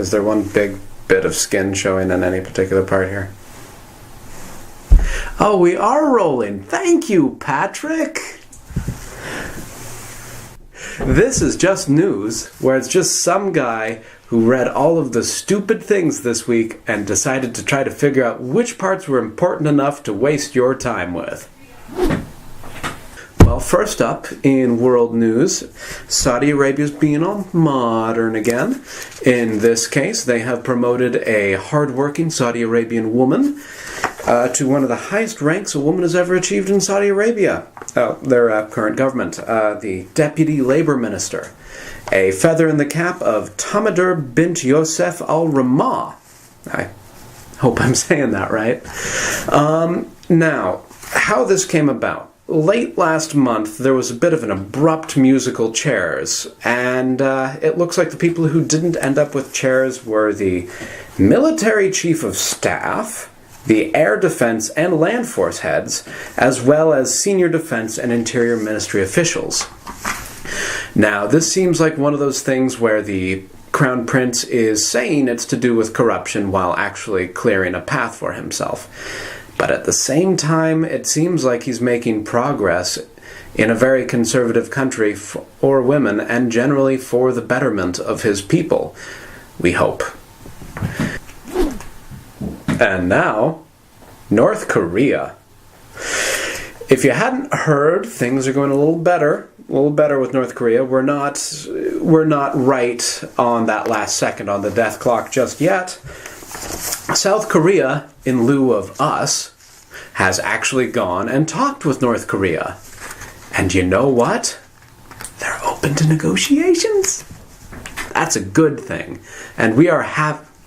Is there one big bit of skin showing in any particular part here? Oh, we are rolling. Thank you, Patrick. This is just news, where it's just some guy who read all of the stupid things this week and decided to try to figure out which parts were important enough to waste your time with. Well, first up in world news, Saudi Arabia's being all modern again. In this case, they have promoted a hard-working Saudi Arabian woman to one of the highest ranks a woman has ever achieved in Saudi Arabia. Their current government, the Deputy Labor Minister. A feather in the cap of Tamadur bint Yosef al-Ramah. I hope I'm saying that right. Now, how this came about. Late last month, there was a bit of an abrupt musical chairs, and it looks like the people who didn't end up with chairs were the military chief of staff, the air defense and land force heads, as well as senior defense and interior ministry officials. Now, this seems like one of those things where the Crown Prince is saying it's to do with corruption while actually clearing a path for himself. But at the same time, it seems like he's making progress in a very conservative country for women and generally for the betterment of his people, we hope. And now, North Korea. If you hadn't heard, things are going a little better with North Korea. We're not right on that last second on the death clock just yet. South Korea, in lieu of us, has actually gone and talked with North Korea. And you know what? They're open to negotiations. That's a good thing. And we are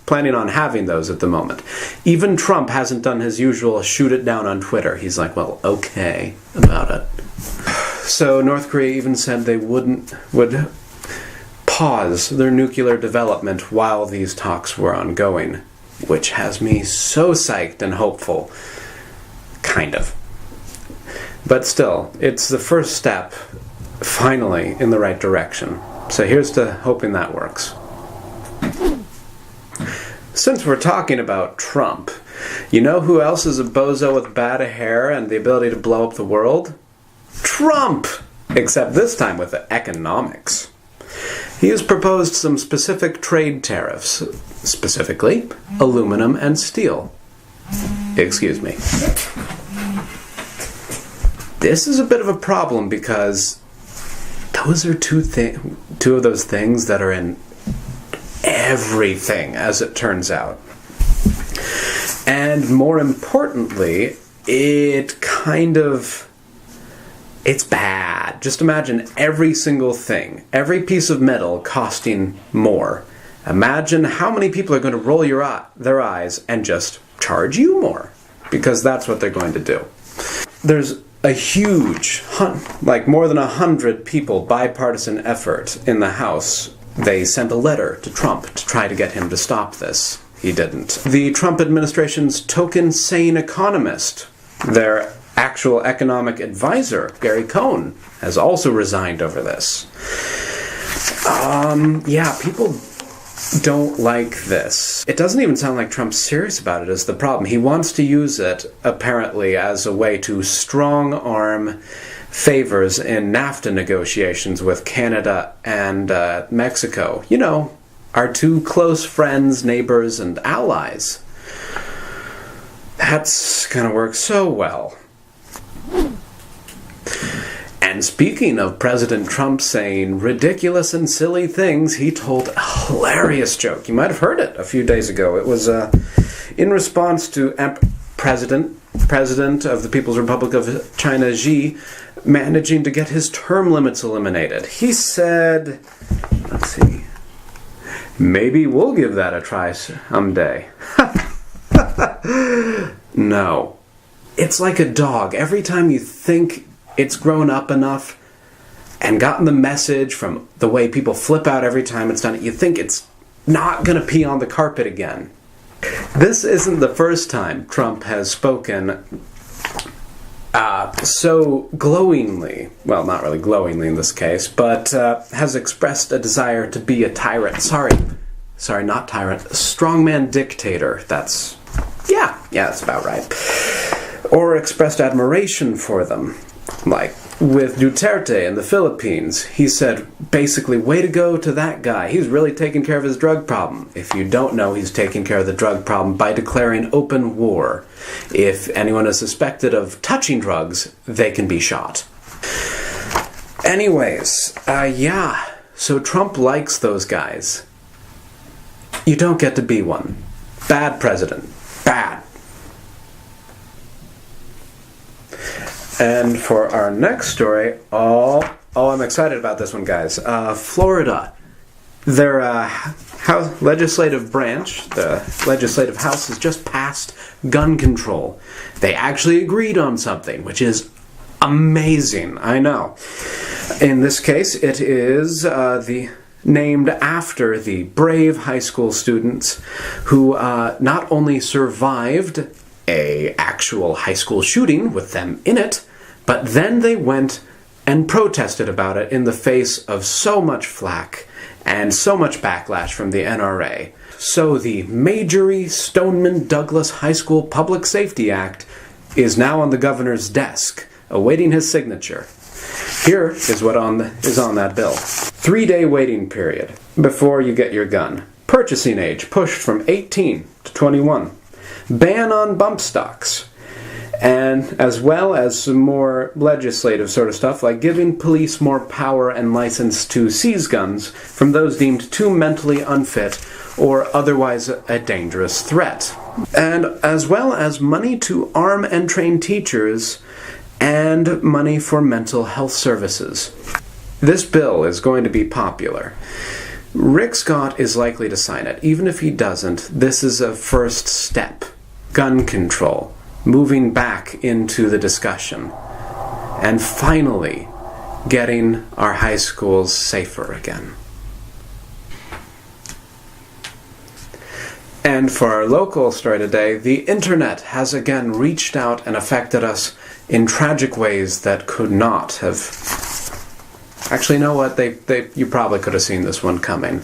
planning on having those at the moment. Even Trump hasn't done his usual shoot it down on Twitter. He's like, well, okay about it. So North Korea even said they would pause their nuclear development while these talks were ongoing, which has me so psyched and hopeful. Kind of. But still, it's the first step, finally, in the right direction. So here's to hoping that works. Since we're talking about Trump, you know who else is a bozo with bad hair and the ability to blow up the world? Trump! Except this time with economics. He has proposed some specific trade tariffs, specifically aluminum and steel. Excuse me. This is a bit of a problem because those are two of those things that are in everything, as it turns out. And more importantly, it's bad. Just imagine every single thing, every piece of metal costing more. Imagine how many people are going to roll their eyes and just charge you more, because that's what they're going to do. There's a huge, more than 100 people, bipartisan effort in the House. They sent a letter to Trump to try to get him to stop this. He didn't. The Trump administration's token sane economist, their actual economic advisor, Gary Cohn, has also resigned over this. People don't like this. It doesn't even sound like Trump's serious about it is the problem. He wants to use it, apparently, as a way to strong-arm favors in NAFTA negotiations with Canada and Mexico. You know, our two close friends, neighbors, and allies. That's gonna work so well. And speaking of President Trump saying ridiculous and silly things, he told a hilarious joke. You might have heard it a few days ago. It was in response to President of the People's Republic of China, Xi, managing to get his term limits eliminated. He said, let's see, maybe we'll give that a try someday. No. It's like a dog. Every time you think it's grown up enough and gotten the message from the way people flip out every time it's done it, you think it's not going to pee on the carpet again. This isn't the first time Trump has spoken so glowingly, well, not really glowingly in this case, but has expressed a desire to be a tyrant. Sorry, sorry, not tyrant, strongman dictator. That's about right. Or expressed admiration for them. Like with Duterte in the Philippines, he said, basically, way to go to that guy. He's really taking care of his drug problem. If you don't know, he's taking care of the drug problem by declaring open war. If anyone is suspected of touching drugs, they can be shot. Anyways, so Trump likes those guys. You don't get to be one. Bad president. Bad. And for our next story, I'm excited about this one, guys. Florida. Their legislative branch, the legislative house, has just passed gun control. They actually agreed on something, which is amazing, I know. In this case, it is named after the brave high school students who not only survived an actual high school shooting with them in it, but then they went and protested about it in the face of so much flack and so much backlash from the NRA. So the Marjory Stoneman Douglas High School Public Safety Act is now on the governor's desk, awaiting his signature. Here is what is on that bill. 3-day waiting period before you get your gun. Purchasing age pushed from 18 to 21. Ban on bump stocks. And as well as some more legislative sort of stuff, like giving police more power and license to seize guns from those deemed too mentally unfit or otherwise a dangerous threat. And as well as money to arm and train teachers and money for mental health services. This bill is going to be popular. Rick Scott is likely to sign it. Even if he doesn't, this is a first step. Gun control. Moving back into the discussion. And finally, getting our high schools safer again. And for our local story today, the internet has again reached out and affected us in tragic ways that could not have... Actually, you know what? You probably could have seen this one coming.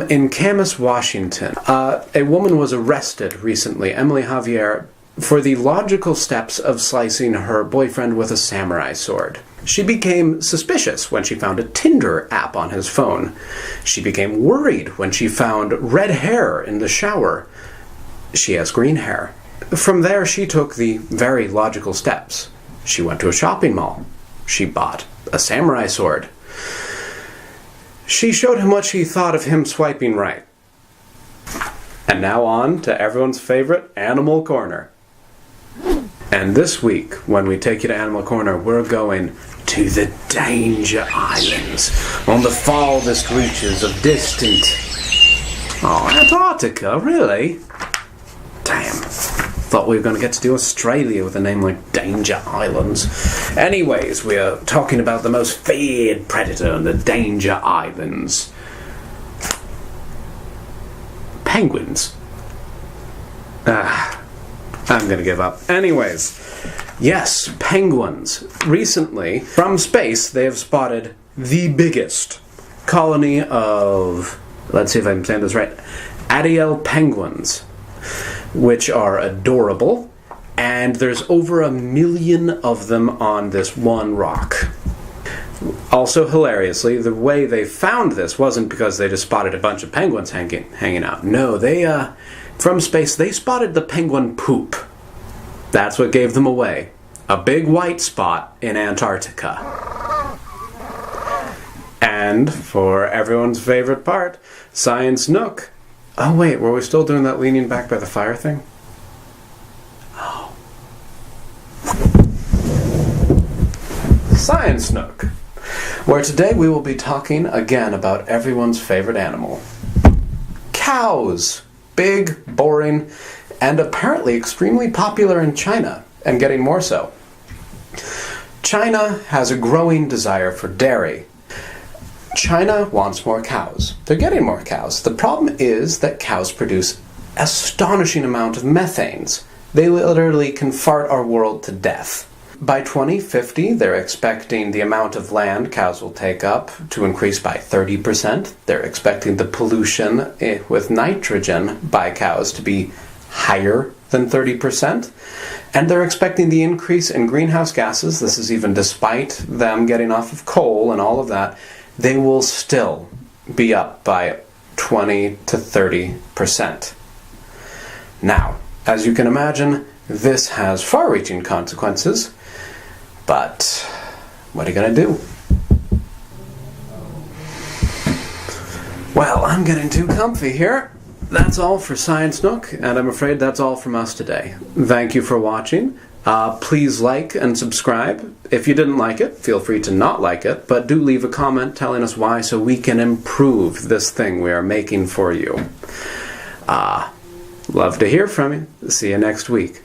In Camas, Washington, a woman was arrested recently, Emily Javier, for the logical steps of slicing her boyfriend with a samurai sword. She became suspicious when she found a Tinder app on his phone. She became worried when she found red hair in the shower. She has green hair. From there, she took the very logical steps. She went to a shopping mall. She bought a samurai sword. She showed him what she thought of him swiping right. And now on to everyone's favorite Animal Corner. And this week, when we take you to Animal Corner, we're going to the Danger Islands, on the farthest reaches of distant... Antarctica, really? Damn. Thought we were going to get to do Australia with a name like Danger Islands. Anyways, we are talking about the most feared predator on the Danger Islands. Penguins. I'm going to give up. Anyways, yes, penguins. Recently, from space, they have spotted the biggest colony of, let's see if I'm saying this right, Adiel penguins, which are adorable, and there's over 1 million of them on this one rock. Also, hilariously, the way they found this wasn't because they just spotted a bunch of penguins hanging out. No, they, from space, they spotted the penguin poop. That's what gave them away. A big white spot in Antarctica. And, for everyone's favorite part, Science Nook. Oh wait, were we still doing that leaning back by the fire thing? Oh. Science Nook, where today we will be talking again about everyone's favorite animal. Cows. Big, boring, and apparently extremely popular in China, and getting more so. China has a growing desire for dairy. China wants more cows. They're getting more cows. The problem is that cows produce an astonishing amount of methanes. They literally can fart our world to death. By 2050, they're expecting the amount of land cows will take up to increase by 30%. They're expecting the pollution with nitrogen by cows to be higher than 30%. And they're expecting the increase in greenhouse gases, this is even despite them getting off of coal and all of that, they will still be up by 20 to 30%. Now, as you can imagine, this has far-reaching consequences, but what are you going to do? Well, I'm getting too comfy here. That's all for Science Nook, and I'm afraid that's all from us today. Thank you for watching. Please like and subscribe. If you didn't like it, feel free to not like it, but do leave a comment telling us why so we can improve this thing we are making for you. Love to hear from you. See you next week.